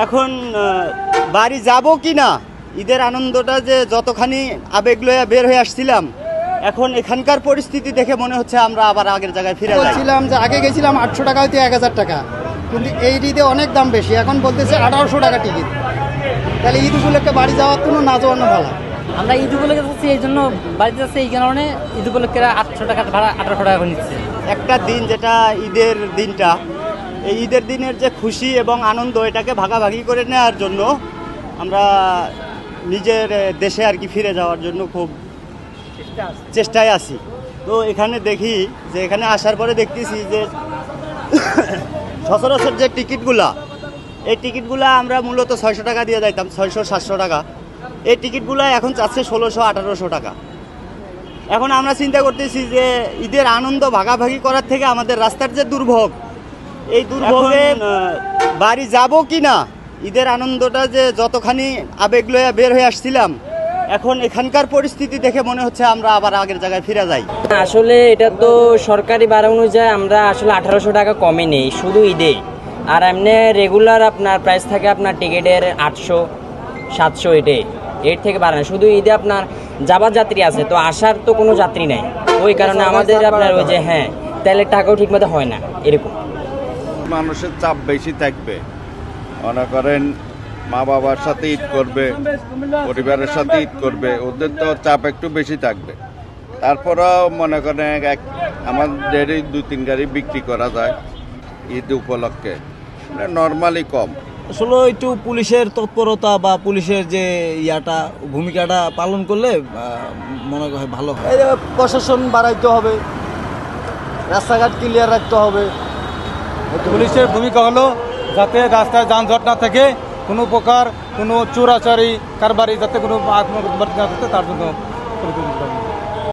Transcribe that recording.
এখন বাড়ি যাব কি না, ঈদের আনন্দটা যে যতখানি আবেগ লইয়া বের হয়ে আসছিলাম, এখন এখানকার পরিস্থিতি দেখে মনে হচ্ছে আমরা আবার আগের জায়গায় ফিরে যাই। বলছিলাম যে আগে গেছিলাম 800 টাকা হইতে 1000 টাকা, কিন্তু এই ঈদে অনেক দাম বেশি, এখন বলতেছে 1800 টাকা টিকিট। তাহলে ঈদ উপলক্ষে বাড়ি যাওয়ার জন্য না যাওয়ানো ভালো। আমরা ঈদ উপলক্ষে যাচ্ছি, এই জন্য বাড়িতে যাচ্ছি, এই কারণে ঈদ উপলক্ষে 800 টাকা ভাড়া 1800 টাকা করে নিচ্ছে। একটা দিন যেটা ঈদের দিনটা, এই ঈদের দিনের যে খুশি এবং আনন্দ, এটাকে ভাগাভাগি করে নেওয়ার জন্য আমরা নিজের দেশে আর কি ফিরে যাওয়ার জন্য খুব চেষ্টায় আছি। তো এখানে দেখি যে এখানে আসার পরে দেখতেছি যে সচরাচর যে টিকিটগুলা, এই টিকিটগুলা আমরা মূলত 600 টাকা দিয়ে যাইতাম, 600-700 টাকা। এই টিকিটগুলা এখন চাচ্ছে 1600-1800 টাকা। এখন আমরা চিন্তা করতেছি যে ঈদের আনন্দ ভাগাভাগি করার থেকে আমাদের রাস্তার যে দুর্ভোগ, এই দুর্ভোগে বাড়ি যাব কি না, ঈদের আনন্দটা যে যতখানি আবেগ লইয়া বের হয়ে আসছিলাম, এখন এখানকার পরিস্থিতি দেখে মনে হচ্ছে আমরা আবার আগের জায়গায় ফিরে যাই। আসলে এটা তো সরকারি ভাড়া অনুযায়ী আমরা আসলে 1800 টাকা কমে নেই শুধু ঈদে, আর এমনি রেগুলার আপনার প্রাইস থাকে আপনার টিকিটের 800-700, এর থেকে বাড়ে না। শুধু ঈদে আপনার যাবার যাত্রী আছে, তো আসার তো কোনো যাত্রী নাই, ওই কারণে আমাদের আপনার ওই যে তেলের টাকাও ঠিকমতো হয় না এরকম। মানুষের চাপ বেশি থাকবে, মনে করেন মা বাবার সাথে ঈদ করবে, পরিবারের সাথে ঈদ করবে, ওদের তো চাপ একটু বেশি থাকবে। তারপরেও মনে করেন আমাদের 2-3 গাড়ি বিক্রি করা যায় ঈদ উপলক্ষে, নর্মালি কম। আসলে একটু পুলিশের তৎপরতা বা পুলিশের যে ভূমিকাটা পালন করলে মনে হয় ভালো হয়। প্রশাসন বাড়াইতে হবে, রাস্তাঘাট ক্লিয়ার রাখতে হবে। পুলিশের ভূমিকা হলো যাতে রাস্তায় যানজট না থাকে, কোনো প্রকার কোনো চোরাচারি কারবারি যাতে কোনো আত্মঘাতী না থাকে, তার জন্য